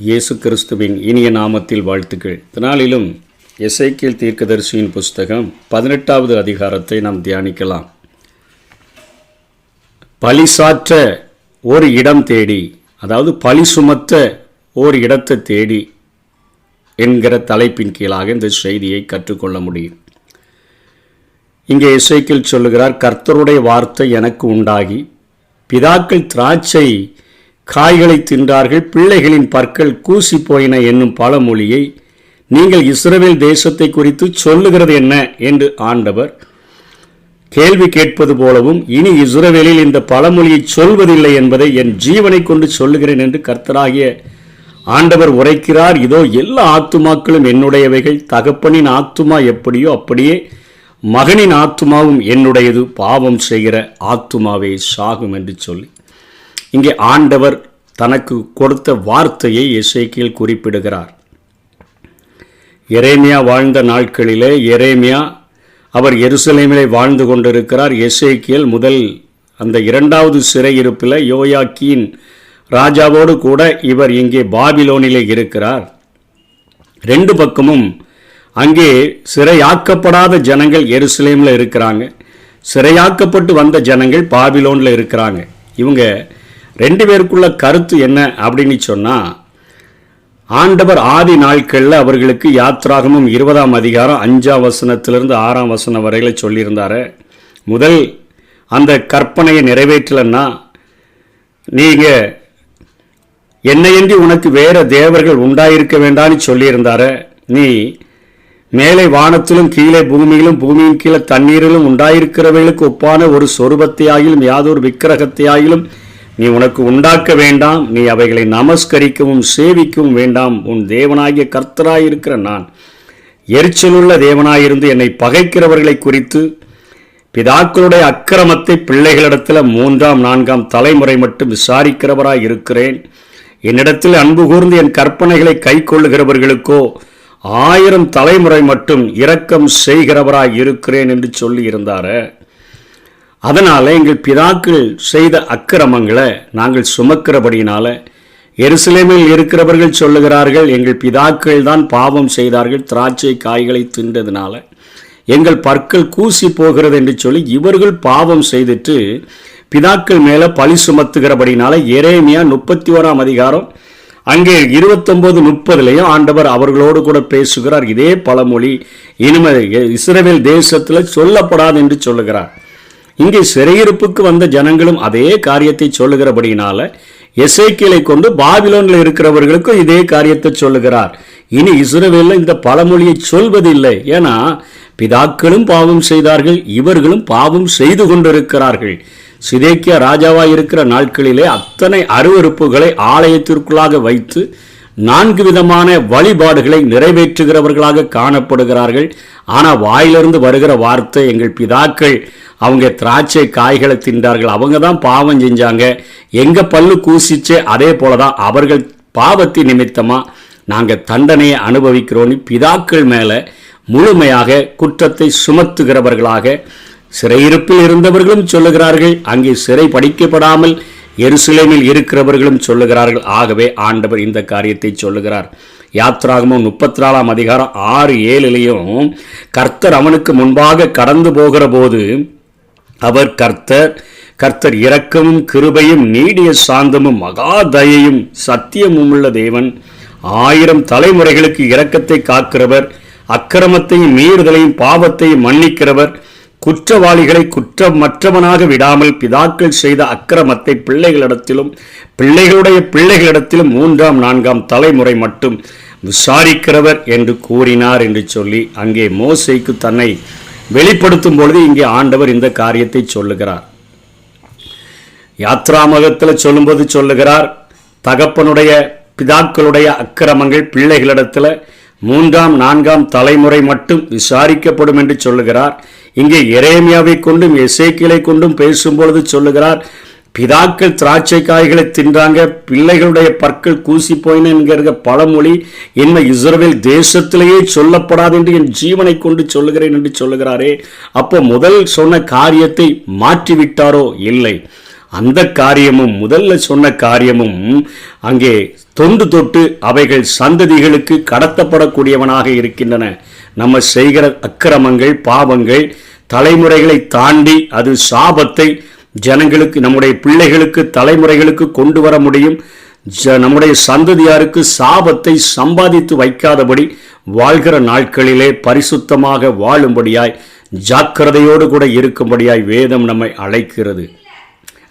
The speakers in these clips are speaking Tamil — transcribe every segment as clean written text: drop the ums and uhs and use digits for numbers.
இயேசு கிறிஸ்துவின் இனிய நாமத்தில் வாழ்த்துக்கள். இதனாலும் எசேக்கியேல் தீர்க்கதரிசியின் புஸ்தகம் 18வது அதிகாரத்தை நாம் தியானிக்கலாம். பழி சாற்ற ஒரு இடம் தேடி, அதாவது பழி சுமத்த ஒரு இடத்தை தேடி என்கிற தலைப்பின் கீழாக இந்த செய்தியை கற்றுக்கொள்ள முடியும். இங்கே எசேக்கியேல் சொல்லுகிறார், கர்த்தருடைய வார்த்தை எனக்கு உண்டாகி, பிதாக்கள் திராட்சை காய்களை தின்றார்கள், பிள்ளைகளின் பற்கள் கூசி போயின என்னும் பழமொழியை நீங்கள் இஸ்ரவேல் தேசத்தை குறித்து சொல்லுகிறது என்ன என்று ஆண்டவர் கேள்வி கேட்பது போலவும், இனி இஸ்ரவேலில் இந்த பழமொழியை சொல்வதில்லை என்பதை என் ஜீவனை கொண்டு சொல்லுகிறேன் என்று கர்த்தராகிய ஆண்டவர் உரைக்கிறார். இதோ எல்லா ஆத்துமாக்களும் என்னுடையவைகள், தகப்பனின் ஆத்துமா எப்படியோ அப்படியே மகனின் ஆத்துமாவும் என்னுடையது, பாவம் செய்கிற ஆத்துமாவே சாகும் என்று சொல்லி இங்கே ஆண்டவர் தனக்கு கொடுத்த வார்த்தையை எசேக்கியேல் குறிப்பிடுகிறார். எரேமியா வாழ்ந்த நாட்களிலே அவர் எருசலேமிலே வாழ்ந்து கொண்டிருக்கிறார். எசேக்கியேல் முதல் அந்த 2வது சிறையிருப்பில் யோயாக்கீன் ராஜாவோடு கூட இவர் இங்கே பாபிலோனிலே இருக்கிறார். 2 பக்கமும் அங்கே சிறையாக்கப்படாத ஜனங்கள் எருசலேமில் இருக்கிறாங்க, சிறையாக்கப்பட்டு வந்த ஜனங்கள் பாபிலோனில் இருக்கிறாங்க. இவங்க 2 பேருக்குள்ள கருத்து என்ன அப்படின்னு சொன்னால், ஆண்டவர் ஆதி நாட்களில் அவர்களுக்கு யாத்ராகமம் 20ஆம் அதிகாரம் 5ஆம் வசனத்திலிருந்து 6ஆம் வசனம் வரையில் சொல்லியிருந்தார். முதல் அந்த கற்பனையை நிறைவேற்றலைன்னா, நீங்கள் என்னையன்றி உனக்கு வேறு தேவர்கள் உண்டாயிருக்க வேண்டான்னு சொல்லியிருந்தார, நீ மேலே வானத்திலும் கீழே பூமியிலும் பூமியின் கீழே தண்ணீரிலும் உண்டாயிருக்கிறவர்களுக்கு ஒப்பான ஒரு சொரூபத்தையாகிலும் யாதொரு விக்கிரகத்தையாகிலும் நீ உனக்கு உண்டாக்க வேண்டாம், நீ அவைகளை நமஸ்கரிக்கவும் சேவிக்கவும் வேண்டாம். உன் தேவனாகிய கர்த்தராயிருக்கிற நான் எரிச்சலுள்ள தேவனாயிருந்து என்னை பகைக்கிறவர்களை குறித்து பிதாக்களுடைய அக்கிரமத்தை பிள்ளைகளிடத்தில் 3ஆம் 4ஆம் தலைமுறை மட்டும் விசாரிக்கிறவராய் இருக்கிறேன். என்னிடத்தில் அன்பு கூர்ந்து என் கற்பனைகளை கை கொள்ளுகிறவர்களுக்கோ 1000 தலைமுறை மட்டும் இரக்கம் செய்கிறவராய் இருக்கிறேன் என்று சொல்லி இருந்தார. அதனால் எங்கள் பிதாக்கள் செய்த அக்கிரமங்களை நாங்கள் சுமக்கிறபடினால எருசலேமில் இருக்கிறவர்கள் சொல்லுகிறார்கள், எங்கள் பிதாக்கள் தான் பாவம் செய்தார்கள், திராட்சை காய்களை தின்றதுனால எங்கள் பற்கள் கூசி போகிறது என்று சொல்லி இவர்கள் பாவம் செய்துட்டு பிதாக்கள் மேலே பழி சுமத்துகிறபடினால எரேமியா 31ஆம் அதிகாரம் அங்கே 29-30 ஆண்டவர் அவர்களோடு கூட பேசுகிறார். இதே பழமொழி இனிமேல் இஸ்ரவேல் தேசத்தில் சொல்லப்படாது என்று சொல்லுகிறார். இங்கே சிறையிருப்புக்கு வந்த ஜனங்களும் அதே காரியத்தை சொல்லுகிறபடினால எசேக்கியேலை கொண்டு பாபிலோனில் இருக்கிறவர்களுக்கும் இதே காரியத்தை சொல்லுகிறார். இனி இஸ்ரவேலில் இந்த பழமொழியை சொல்வதில்லை, ஏன்னா பிதாக்களும் பாவம் செய்தார்கள், இவர்களும் பாவம் செய்து கொண்டிருக்கிறார்கள். சிதேக்கியா ராஜாவாக இருக்கிற நாட்களிலே அத்தனை அருவருப்புகளை ஆலயத்திற்குள்ளாக வைத்து 4 விதமான வழிபாடுகளை நிறைவேற்றுகிறவர்களாக காணப்படுகிறார்கள். ஆனால் வாயிலிருந்து வருகிற வார்த்தை, எங்கள் பிதாக்கள் அவங்க திராட்சை காய்களை தின்றார்கள், அவங்க தான் பாவம் செஞ்சாங்க, எங்கள் பல்லு கூசிச்சே அதே போல தான் அவர்கள் பாவத்தின் நிமித்தமாக நாங்கள் தண்டனையை அனுபவிக்கிறோன்னு பிதாக்கள் மேலே முழுமையாக குற்றத்தை சுமத்துகிறவர்களாக சிறையிருப்பில் இருந்தவர்களும் சொல்லுகிறார்கள், அங்கே சிறை படிக்கப்படாமல் எருசலேமில் இருக்கிறவர்களும் சொல்லுகிறார்கள். ஆகவே ஆண்டவர் இந்த காரியத்தை சொல்லுகிறார். யாத்ராகமம் 34ஆம் அதிகாரம் 6-7 கர்த்தர் அவனுக்கு முன்பாக கடந்து போகிற போது அவர் கர்த்தர் இரக்கமும் கிருபையும் நீடிய சாந்தமும் மகா தயையும் சத்தியமும் உள்ள தேவன், 1000 தலைமுறைகளுக்கு இரக்கத்தை காக்கிறவர், அக்கிரமத்தையும் மீறுதலையும் பாவத்தையும் மன்னிக்கிறவர், குற்றவாளிகளை குற்றமற்றவனாக விடாமல் பிதாக்கள் செய்த அக்கிரமத்தை பிள்ளைகளிடத்திலும் பிள்ளைகளுடைய பிள்ளைகளிடத்திலும் 3ஆம் 4ஆம் தலைமுறை மட்டும் விசாரிக்கிறவர் என்று கூறினார் என்று சொல்லி அங்கே மோசேக்கு தன்னை வெளிப்படுத்தும் பொழுது இங்கே ஆண்டவர் இந்த காரியத்தை சொல்லுகிறார். யாத்ராமகத்தில் சொல்லும்போது சொல்லுகிறார், தகப்பனுடைய பிதாக்களுடைய அக்கிரமங்கள் பிள்ளைகளிடத்தில் 3ஆம் 4ஆம் தலைமுறை மட்டும் விசாரிக்கப்படும் என்று சொல்லுகிறார். இங்கே எரேமியாவை கொண்டும் எசேக்கியேலை கொண்டும் பேசும்பொழுது சொல்லுகிறார், பிதாக்கள் திராட்சை காய்களை தின்றாங்க, பிள்ளைகளுடைய பற்கள் கூசி போயின என்கிற பழமொழி என்ன இஸ்ரவேல் தேசத்திலேயே சொல்லப்படாது என்று என் ஜீவனை கொண்டு சொல்லுகிறேன் என்று சொல்லுகிறாரே. அப்போ முதல் சொன்ன காரியத்தை மாற்றிவிட்டாரோ? இல்லை. அந்த காரியமும் முதல்ல சொன்ன காரியமும் அங்கே தொன்று தொட்டு அவைகள் சந்ததிகளுக்கு கடத்தப்படக்கூடியவனாக இருக்கின்றன. நம்ம செய்கிற அக்கிரமங்கள் பாவங்கள் தலைமுறைகளை தாண்டி அது சாபத்தை ஜனங்களுக்கு, நம்முடைய பிள்ளைகளுக்கு, தலைமுறைகளுக்கு கொண்டு வர முடியும். நம்முடைய சந்ததியாருக்கு சாபத்தை சம்பாதித்து வைக்காதபடி வாழ்கிற நாட்களிலே பரிசுத்தமாக வாழும்படியாய், ஜாக்கிரதையோடு கூட இருக்கும்படியாய் வேதம் நம்மை அழைக்கிறது.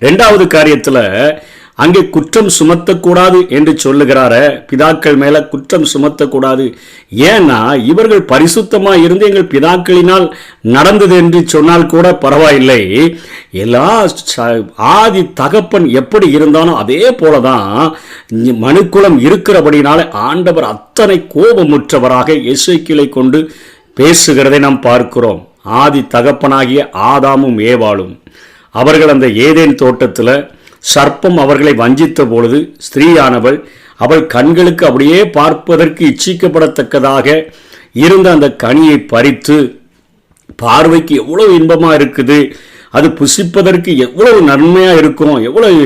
இரண்டாவது காரியத்தில் அங்கே குற்றம் சுமத்தக்கூடாது என்று சொல்லுகிறார, பிதாக்கள் மேல குற்றம் சுமத்தக்கூடாது. ஏன்னா இவர்கள் பரிசுத்தமா இருந்து எங்கள் பிதாக்களினால் நடந்தது என்று சொன்னால் கூட பரவாயில்லை. எல்லா ஆதி தகப்பன் எப்படி இருந்தானோ அதே போலதான் மனுக்குலம் இருக்கிறபடினால ஆண்டவர் அத்தனை கோபமுற்றவராக எசேக்கியேலை கொண்டு பேசுகிறதை நாம் பார்க்கிறோம். ஆதி தகப்பனாகிய ஆதாமும் ஏவாளும் அவர்கள் அந்த ஏதேன் தோட்டத்தில் சர்ப்பம் அவர்களை வஞ்சித்த பொழுது ஸ்திரீயானவள் அவள் கண்களுக்கு அப்படியே பார்ப்பதற்கு இச்சிக்கப்படத்தக்கதாக இருந்த அந்த கனியை பறித்து, பார்வைக்கு எவ்வளவு இன்பமாக இருக்குது, அது புசிப்பதற்கு எவ்வளவு நன்மையாக இருக்கும், எவ்வளவு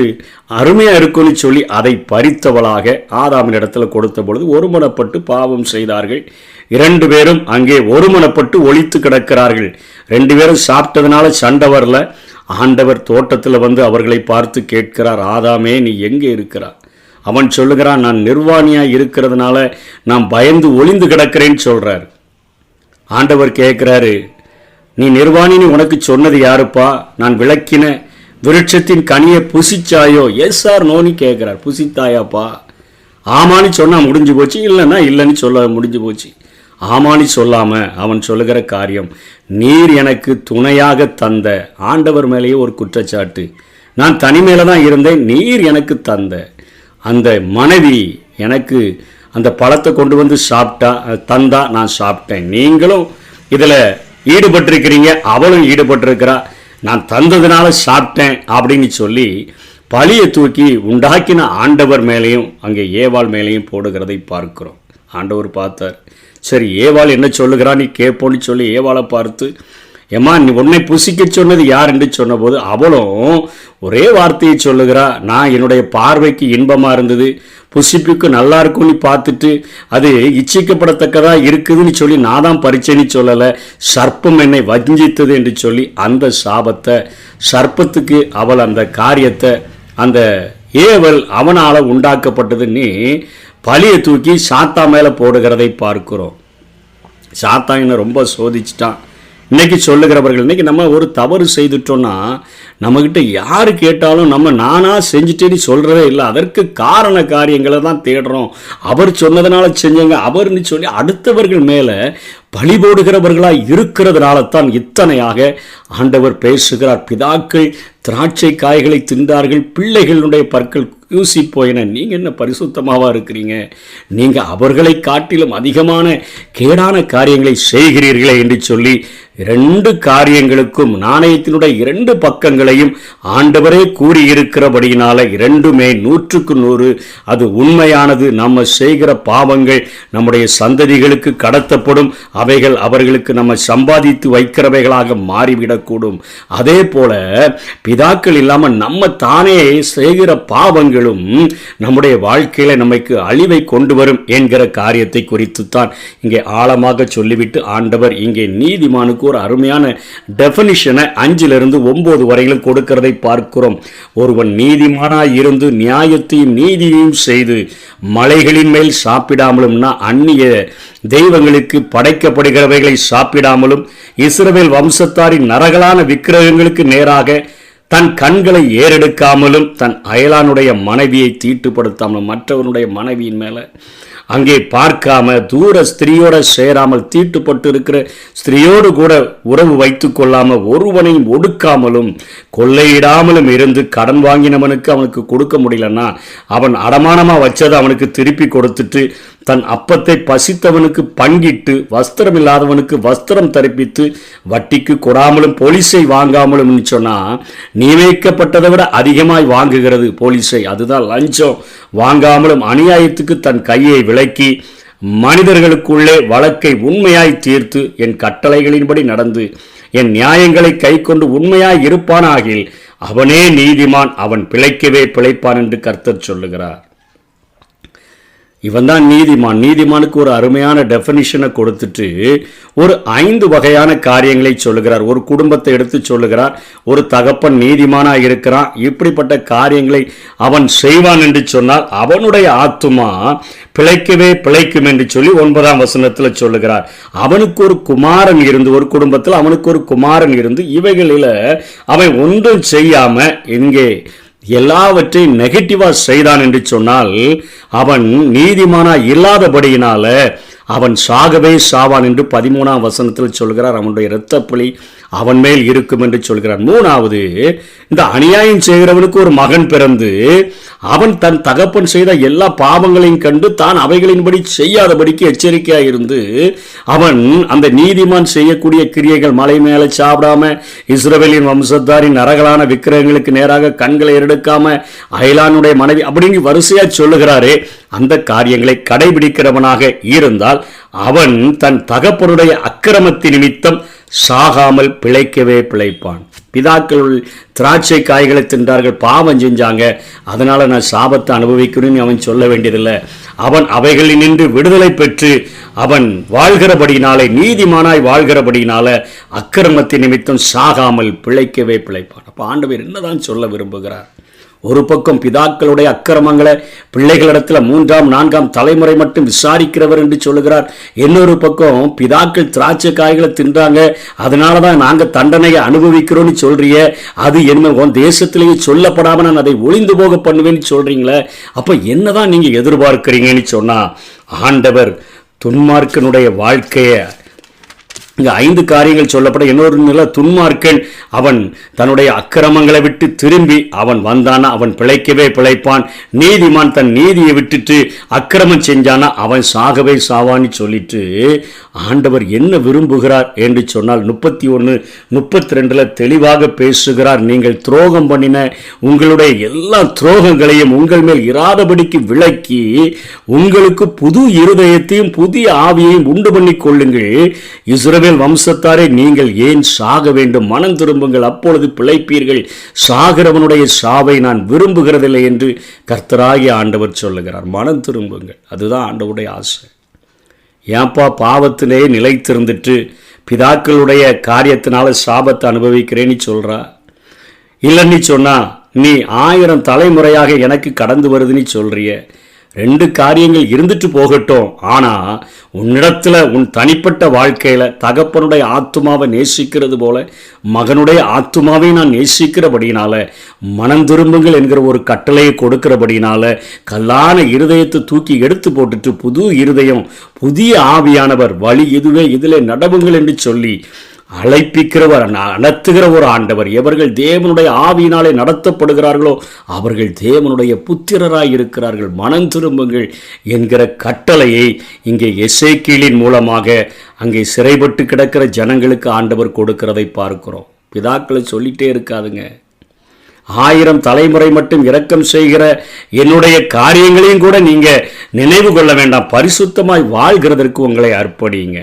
அருமையாக இருக்கும்னு சொல்லி அதை பறித்தவளாக ஆதாமின் இடத்துல கொடுத்த பொழுது ஒருமனப்பட்டு பாவம் செய்தார்கள். 2 பேரும் அங்கே ஒருமனப்பட்டு ஒளித்து கிடக்கிறார்கள். 2 பேரும் சாப்பிட்டதுனால சண்டை வரல. ஆண்டவர் தோட்டத்தில் வந்து அவர்களை பார்த்து கேட்கிறார், ஆதாமே நீ எங்கே இருக்கிறார்? அவன் சொல்லுகிறான், நான் நிர்வாணியாக இருக்கிறதுனால நான் பயந்து ஒளிந்து கிடக்கிறேன்னு சொல்கிறார். ஆண்டவர் கேட்குறாரு, நீ நிர்வாணின்னு உனக்கு சொன்னது யாருப்பா? நான் விளக்கின விருட்சத்தின் கனியை புசிச்சாயோ? எஸ் ஆர் நோன்னு கேட்குறார். புசித்தாயாப்பா? ஆமான்னு சொன்னால் முடிஞ்சு போச்சு, இல்லைன்னா இல்லைன்னு சொல்ல முடிஞ்சு போச்சு. ஆமான்னு சொல்லாம அவன் சொல்லுகிற காரியம், நீர் எனக்கு துணையாக தந்த, ஆண்டவர் மேலேயே ஒரு குற்றச்சாட்டு. நான் தனிமையில தான் இருந்தேன், நீர் எனக்கு தந்த அந்த மனைவி எனக்கு அந்த பழத்தை கொண்டு வந்து தந்தா நான் சாப்பிட்டேன். நீங்களும் இதில் ஈடுபட்டிருக்கிறீங்க, அவளும் ஈடுபட்டிருக்கிறா, நான் தந்ததுனால சாப்பிட்டேன் அப்படின்னு சொல்லி பழியை தூக்கி உண்டாக்கின ஆண்டவர் மேலேயும் அங்கே ஏவாள் மேலேயும் போடுகிறதை பார்க்கிறோம். ஆண்டவர் பார்த்தார், சரி ஏவாள் என்ன சொல்லுகிறா நீ கேட்போன்னு சொல்லி ஏவாளை பார்த்து, ஏம்மா நீ உன்னை புசிக்க சொன்னது யார் என்று சொன்னபோது அவளும் ஒரே வார்த்தையை சொல்லுகிறா, நான் என்னுடைய பார்வைக்கு இன்பமாக இருந்தது, புசிப்புக்கு நல்லா இருக்கும்னு பார்த்துட்டு அது இச்சிக்கப்படத்தக்கதாக இருக்குதுன்னு சொல்லி நான் தான் பறிச்சேன்னு சொல்லலை, சர்ப்பம் என்னை வஞ்சித்தது என்று சொல்லி அந்த சாபத்தை சர்ப்பத்துக்கு அவள் அந்த காரியத்தை அந்த ஏவல் அவனால் உண்டாக்கப்பட்டதுன்னு பழியை தூக்கி சாத்தா மேலே போடுகிறதை பார்க்கிறோம். சாத்தான் என்ன ரொம்ப சோதிச்சிட்டான். இன்றைக்கி சொல்லுகிறவர்கள், இன்றைக்கி நம்ம ஒரு தவறு செய்துட்டோன்னா நம்மக்கிட்ட யார் கேட்டாலும் நம்ம நானாக செஞ்சுட்டேன்னு சொல்கிறதே இல்லை. அதற்கு காரண காரியங்களை தான் தேடுறோம். அவர் சொன்னதுனால செஞ்சங்க, அவர்னு சொல்லி அடுத்தவர்கள் மேலே பழி போடுகிறவர்களாக இருக்கிறதுனால தான் இத்தனையாக ஆண்டவர் பேசுகிறார். பிதாக்கள் திராட்சை காய்களை தின்றார்கள், பிள்ளைகளுடைய பற்கள் யூசி போயின. நீங்கள் என்ன பரிசுத்தமாகவா இருக்கிறீங்க? நீங்கள் அவர்களை காட்டிலும் அதிகமான கேடான காரியங்களை செய்கிறீர்களே என்று சொல்லி 2 காரியங்களுக்கும் நாணயத்தினுடைய 2 பக்கங்களையும் ஆண்டவரே கூறியிருக்கிறபடியினால 2மே 100க்கு 100 அது உண்மையானது. நம்ம செய்கிற பாவங்கள் நம்முடைய சந்ததிகளுக்கு கடத்தப்படும், அவைகள் அவர்களுக்கு நம்ம சம்பாதித்து வைக்கிறவைகளாக மாறிவிடக்கூடும். அதே போல பிதாக்கள் இல்லாமல் நம்ம தானே செய்கிற பாவங்களும் நம்முடைய வாழ்க்கையில நமக்கு அழிவை கொண்டு வரும் என்கிற காரியத்தை குறித்துத்தான் இங்கே ஆழமாக சொல்லிவிட்டு ஆண்டவர் இங்கே நீதிமானுக்கு ஒரு அருமையான டெஃபினிஷனை 5-9 வரையிலும் கொடுக்கிறதை பார்க்கிறோம். ஒருவன் நீதிமானாய் இருந்து நியாயத்தையும் நீதியையும் செய்து மலைகளின் மேல் சாப்பிடாமலும்னா அந்நிய தெய்வங்களுக்கு படைக்கப்படுகிறவைகளை சாப்பிடாமலும் இஸ்ரவேல் வம்சத்தாரின் நரகலான விக்கிரகங்களுக்கு நேராக தன் கண்களை ஏறெடுக்காமலும் தன் அயலானுடைய மனைவியை தீட்டுப்படுத்தாமலும் மற்றவனுடைய மனைவியின் மேலே அங்கே பார்க்காம தூர ஸ்திரீயோட சேராமல் தீட்டுப்பட்டு இருக்கிற ஸ்திரீயோடு கூட உறவு வைத்து கொள்ளாமல் ஒருவனையும் ஒடுக்காமலும் கொள்ளையிடாமலும் இருந்து கடன் வாங்கினவனுக்கு அவனுக்கு கொடுக்க முடியலன்னா அவன் அடமானமாக வச்சதை அவனுக்கு திருப்பி கொடுத்துட்டு தன் அப்பத்தை பசித்தவனுக்கு பங்கிட்டு வஸ்திரம் இல்லாதவனுக்கு வஸ்திரம் தரிப்பித்து வட்டிக்கு கொடாமலும் போலீஸை வாங்காமலும் சொன்னால் நியமிக்கப்பட்டதை விட அதிகமாய் வாங்குகிறது போலீஸை, அதுதான் லஞ்சம். வாங்காமலும் அநியாயத்துக்கு தன் கையை விலக்கி மனிதர்களுக்குள்ளே வழக்கை உண்மையாய் தீர்த்து என் கட்டளைகளின்படி நடந்து என் நியாயங்களை கை கொண்டு உண்மையாய் இருப்பானாகில் அவனே நீதிமான், அவன் பிழைக்கவே பிழைப்பான் என்று கர்த்தர் சொல்லுகிறார். இவன் தான் நீதிமான். நீதிமானுக்கு ஒரு அருமையான டெஃபினிஷனை கொடுத்துட்டு ஒரு 5 வகையான காரியங்களை சொல்லுகிறார். ஒரு குடும்பத்தை எடுத்து சொல்லுகிறார். ஒரு தகப்பன் நீதிமானாக இருக்கிறான், இப்படிப்பட்ட காரியங்களை அவன் செய்வான் என்று சொன்னால் அவனுடைய ஆத்துமா பிழைக்கவே பிழைக்கும் என்று சொல்லி 9ஆம் வசனத்தில் சொல்லுகிறார். அவனுக்கு ஒரு குமாரன் இருந்து, ஒரு குடும்பத்தில் அவனுக்கு ஒரு குமாரன் இருந்து இவைகளில் அவன் ஒன்றும் செய்யாம இங்கே எல்லாவற்றையும் நெகட்டிவா செய்தான் என்று சொன்னால் அவன் நீதிமானா இல்லாதபடியினால அவன் சாகவே சாவான் என்று 13ஆம் வசனத்தில் சொல்கிறார். அவனுடைய இரத்தப்பழி அவன் மேல் இருக்கும் என்று சொல்கிறார். 3வது, இந்த அநியாயம் செய்கிறவனுக்கு ஒரு மகன் பிறந்து அவன் தன் தகப்பன் செய்த எல்லா பாவங்களையும் கண்டு தான் அவைகளின்படி செய்யாதபடிக்கு எச்சரிக்கையாக இருந்து அவன் அந்த நீதிமான் செய்யக்கூடிய கிரியைகள், மலை மேலே சாப்பிடாம, இஸ்ரவேலின் வம்சத்தாரின் நரகலான விக்கிரகங்களுக்கு நேராக கண்களை எடுக்காம, அயலானுடைய மனைவி அப்படின்னு வரிசையா சொல்லுகிறாரே, அந்த காரியங்களை கடைபிடிக்கிறவனாக இருந்தால் அவன் தன் தகப்பனுடைய அக்கிரமத்தின் நிமித்தம் சாகாமல் பிழைக்கவே பிழைப்பான். பிதாக்கள் திராட்சை காய்களை தின்றார்கள், பாவம் செஞ்சாங்க, அதனால நான் சாபத்தை அனுபவிக்கணும்னு அவன் சொல்ல வேண்டியதில்லை. அவன் அவைகளில் நின்று விடுதலை பெற்று அவன் வாழ்கிறபடினாலே, நீதிமானாய் வாழ்கிறபடினால அக்கிரமத்தின் நிமித்தம் சாகாமல் பிழைக்கவே பிழைப்பான். அப்போ ஆண்டவர் என்னதான் சொல்ல விரும்புகிறார்? ஒரு பக்கம் பிதாக்களுடைய அக்கிரமங்களை பிள்ளைகளிடத்தில் 3ஆம் 4ஆம் தலைமுறை மட்டும் விசாரிக்கிறவர் என்று சொல்லுகிறார். இன்னொரு பக்கம் பிதாக்கள் திராட்சை காய்களை தின்றாங்க, அதனால தான் நாங்கள் தண்டனையை அனுபவிக்கிறோன்னு சொல்றிய, அது என்ன உன் தேசத்திலேயே சொல்லப்படாமல் நான் அதை ஒளிந்து போக பண்ணுவேன்னு சொல்றீங்களே, அப்போ என்னதான் நீங்கள் எதிர்பார்க்கிறீங்கன்னு சொன்னா ஆண்டவர் துன்மார்க்கனுடைய வாழ்க்கையை இங்கே 5 காரியங்கள் சொல்லப்பட, இன்னொரு நிலை துன்மார்க்கன் அவன் தன்னுடைய அக்கிரமங்களை விட்டு திரும்பி அவன் வந்தானா அவன் பிழைக்கவே பிழைப்பான். நீதிமான் தன் நீதியை விட்டுட்டு அக்கிரமம் செஞ்சானா அவன் சாகவே சாவான்னு சொல்லிட்டு ஆண்டவர் என்ன விரும்புகிறார் என்று சொன்னால் 31-32 தெளிவாக பேசுகிறார். நீங்கள் துரோகம் பண்ணின உங்களுடைய எல்லா துரோகங்களையும் உங்கள் மேல் இராதபடிக்கு விலக்கி உங்களுக்கு புது இருதயத்தையும் புதிய ஆவியையும் உண்டு பண்ணி கொள்ளுங்கள். இஸ்ரவேல் வம்சத்தாரே, நீங்கள் ஏன் சாக வேண்டும்? மனம் திரும்புங்கள், அப்பொழுது பிழைப்பீர்கள். சாகிறவனுடைய சாவை நான் விரும்புகிறதில்லை என்று கர்த்தராகிய ஆண்டவர் சொல்லுகிறார். மனம் திரும்புங்கள், அதுதான் ஆண்டவருடைய ஆசை. ஏன்பா பாவத்திலே நிலைத்திருந்துட்டு பிதாக்களுடைய காரியத்தினால சாபத்தை அனுபவிக்கிறேன்னு சொல்றா? இல்லைன்னு சொன்னா நீ 1000 தலைமுறையாக எனக்கு கடந்து வருதுன்னு சொல்றிய. 2 காரியங்கள் இருந்துட்டு போகட்டும். ஆனால் உன்னிடத்தில் உன் தனிப்பட்ட வாழ்க்கையில் தகப்பனுடைய ஆத்துமாவை நேசிக்கிறது போல மகனுடைய ஆத்துமாவை நான் நேசிக்கிறபடினால மனம் திரும்புங்கள் என்கிற ஒரு கட்டளையை கொடுக்கிறபடினால கல்லான இருதயத்தை தூக்கி எடுத்து போட்டுட்டு புது இருதயம் புதிய ஆவியானவர் வழி இதுவே இதிலே நடவுங்கள் என்று சொல்லி அழைப்பிக்கிறவர், நடத்துகிற ஒரு ஆண்டவர். எவர்கள் தேவனுடைய ஆவியினாலே நடத்தப்படுகிறார்களோ அவர்கள் தேவனுடைய புத்திரராய் இருக்கிறார்கள். மனம் திரும்புங்கள் என்கிற கட்டளையை இங்கே எசேக்கியேலின் மூலமாக அங்கே சிறைப்பட்டு கிடக்கிற ஜனங்களுக்கு ஆண்டவர் கொடுக்கிறதை பார்க்கிறோம். பிதாக்களை சொல்லிட்டே இருக்காதுங்க. 1000 தலைமுறை மட்டும் இரக்கம் செய்கிற என்னுடைய காரியங்களையும் கூட நீங்க நினைவு கொள்ள வேண்டாம். பரிசுத்தமாய் வாழ்கிறதற்கு உங்களை அர்ப்பணிங்க.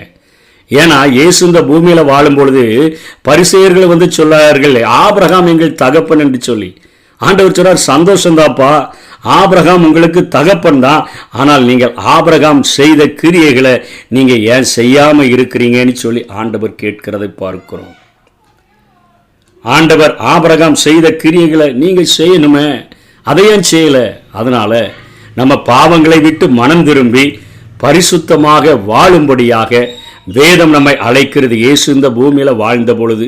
ஏன்னா இயேசு இந்த பூமியில வாழும் பொழுது பரிசேயர்கள் வந்து சொன்னார்கள், ஆபிரகாம் எங்கள் தகப்பன் என்று சொல்லி. ஆண்டவர் சொல்றார், சந்தோஷந்தாப்பா, ஆபிரகாம் உங்களுக்கு தகப்பன் தான், ஆனால் நீங்கள் ஆபிரகாம் செய்த கிரியைகளை நீங்க ஏன் செய்யாம இருக்கிறீங்கன்னு சொல்லி ஆண்டவர் கேட்கிறதை பார்க்கிறோம். ஆண்டவர் ஆபிரகாம் செய்த கிரியைகளை நீங்க செய்யணுமே, அதையும் செய்யல. அதனால நம்ம பாவங்களை விட்டு மனம் திரும்பி பரிசுத்தமாக வாழும்படியாக வேதம் நம்மை அழைக்கிறது. இயேசு இந்த பூமியில வாழ்ந்த பொழுது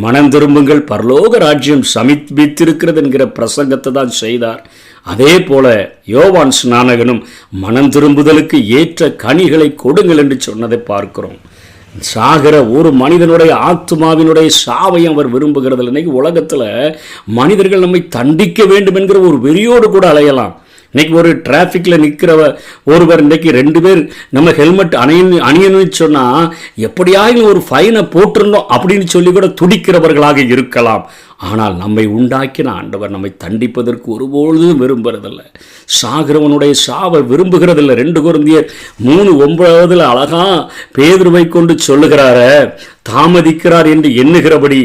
மனம் திரும்புங்கள், பரலோக ராஜ்யம் சமீபித்திருக்கிறது என்கிற பிரசங்கத்தை தான் செய்தார். அதே போல யோவான் ஸ்நானகனும் மனம் திரும்புதலுக்கு ஏற்ற கனிகளை கொடுங்கள் என்று சொன்னதை பார்க்கிறோம். சாகிற ஒரு மனிதனுடைய ஆத்மாவினுடைய சாவையும் அவர் விரும்புகிறது. இன்னைக்கு உலகத்தில் மனிதர்கள் நம்மை தண்டிக்க வேண்டும் என்கிற ஒரு வெறியோடு கூட அலையலாம். இன்னைக்கு ஒரு டிராஃபிக்கில் நிற்கிற ஒருவர் இன்னைக்கு 2 பேர் நம்ம ஹெல்மெட் அணியணும்னு சொன்னால் எப்படியாவது ஒரு ஃபைனை போட்டிருந்தோம் அப்படின்னு சொல்லி கூட துடிக்கிறவர்களாக இருக்கலாம். ஆனால் நம்மை உண்டாக்கின ஆண்டவர் நம்மை தண்டிப்பதற்கு ஒருபொழுதும் விரும்புறதில்லை. சாகிறவனுடைய சாவை விரும்புகிறதில்லை. 2 கொரிந்தியர் 3:9 அழகா பேதுருவை கொண்டு சொல்லுகிறார, தாமதிக்கிறார் என்று எண்ணுகிறபடி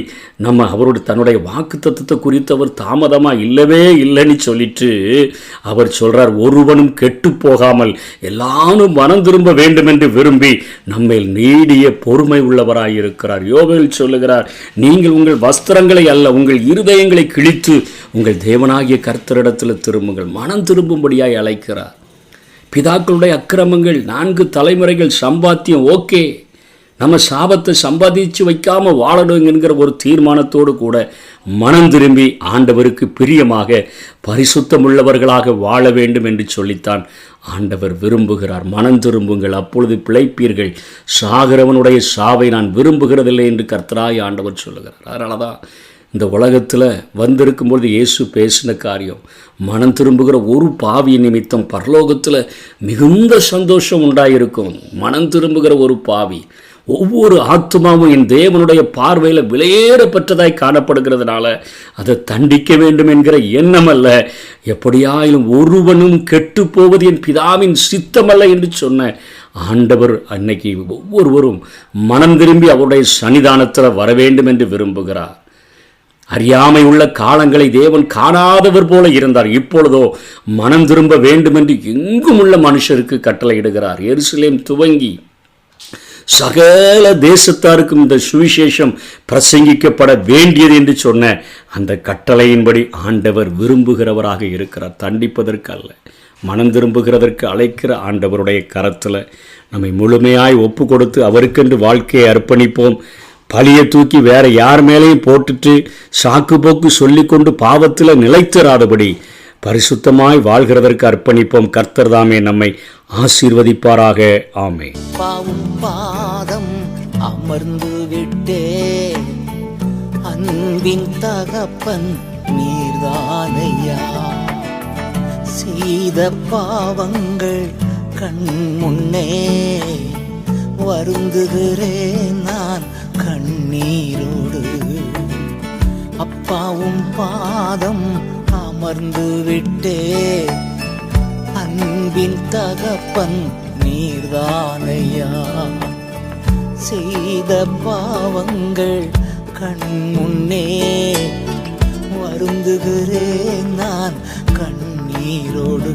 நம்ம அவருடைய தன்னுடைய வாக்கு தத்துவத்தை குறித்து அவர் தாமதமாக இல்லவே இல்லைன்னு சொல்லிட்டு அவர் சொல்கிறார், ஒருவனும் கெட்டு போகாமல் எல்லாரும் மனம் திரும்ப வேண்டும் என்று விரும்பி நம்மை நீடிய பொறுமை உள்ளவராயிருக்கிறார். யோவேல் சொல்லுகிறார், நீங்கள் உங்கள் வஸ்திரங்களை அல்ல உங்கள் இருதயங்களை கிழித்து உங்கள் தேவனாகிய கர்த்தரிடத்தில் திரும்புங்கள். மனம் திரும்பும்படியாய் அழைக்கிறார். பிதாக்களுடைய அக்கிரமங்கள் 4 தலைமுறைகள் சம்பாத்தியம் ஓகே, நம்ம சாபத்தை சம்பாதிச்சு வைக்காமல் வாழணும் என்கிற ஒரு தீர்மானத்தோடு கூட மனம் திரும்பி ஆண்டவருக்கு பிரியமாக பரிசுத்தமுள்ளவர்களாக வாழ வேண்டும் என்று சொல்லித்தான் ஆண்டவர் விரும்புகிறார். மனம் திரும்புங்கள், அப்பொழுது பிழைப்பீர்கள். சாகிறவனுடைய சாவை நான் விரும்புகிறதில்லை என்று கர்த்தராய் ஆண்டவர் சொல்லுகிறார். அதனால தான் இந்த உலகத்தில் வந்திருக்கும்போது இயேசு பேசின காரியம், மனம் திரும்புகிற ஒரு பாவி நிமித்தம் பரலோகத்தில் மிகுந்த சந்தோஷம் உண்டாயிருக்கும். மனம் திரும்புகிற ஒரு பாவி, ஒவ்வொரு ஆத்துமாவும் என் தேவனுடைய பார்வையில் விலையேறப்பட்டதாய் காணப்படுகிறதுனால அதை தண்டிக்க வேண்டும் என்கிற எண்ணம் அல்ல, எப்படியாயிலும் ஒருவனும் கெட்டு போவது என் பிதாவின் சித்தமல்ல என்று சொன்ன ஆண்டவர் அன்னைக்கு ஒவ்வொருவரும் மனம் திரும்பி அவருடைய சன்னிதானத்தில் வர வேண்டும் என்று விரும்புகிறார். அறியாமை உள்ள காலங்களை தேவன் காணாதவர் போல இருந்தார். இப்பொழுதோ மனம் திரும்ப வேண்டும் என்று எங்கும் உள்ள மனுஷருக்கு கட்டளையிடுகிறார். எருசலேம் துவங்கி சகல தேசத்தாருக்கும் இந்த சுவிசேஷம் பிரசங்கிக்கப்பட வேண்டியது என்று சொன்ன அந்த கட்டளையின்படி ஆண்டவர் விரும்புகிறவராக இருக்கிறார். தண்டிப்பதற்கு அல்ல, மனம் திரும்புகிறதற்கு அழைக்கிற ஆண்டவருடைய கரத்தில் நம்மை முழுமையாய் ஒப்பு கொடுத்து அவருக்கென்று வாழ்க்கையை அர்ப்பணிப்போம். பழியை தூக்கி வேற யார் மேலேயும் போட்டுட்டு சாக்கு போக்கு சொல்லிக்கொண்டு பாவத்தில் நிலைத்திராதபடி பரிசுத்தமாய் வாழ்கிறதற்கு அர்ப்பணிப்போம். கர்த்தர் தாமே நம்மை ஆசீர்வதிப்பாராக. ஆமே. பாதம் அமர்ந்து விட்டே, அன்பின் தகப்பன் நீர்தானையா, செய்த பாவங்கள் கண் முன்னே வருந்துகிறேன் நான் கண்ணீரோடு. அப்பாவும் பாதம் அமர்ந்து விட்டே, அன்பின் தகப்பன் நீர்தானையா, செய்த பாவங்கள் கண் முன்னே வருந்துகிறேன் நான் கண்ணீரோடு.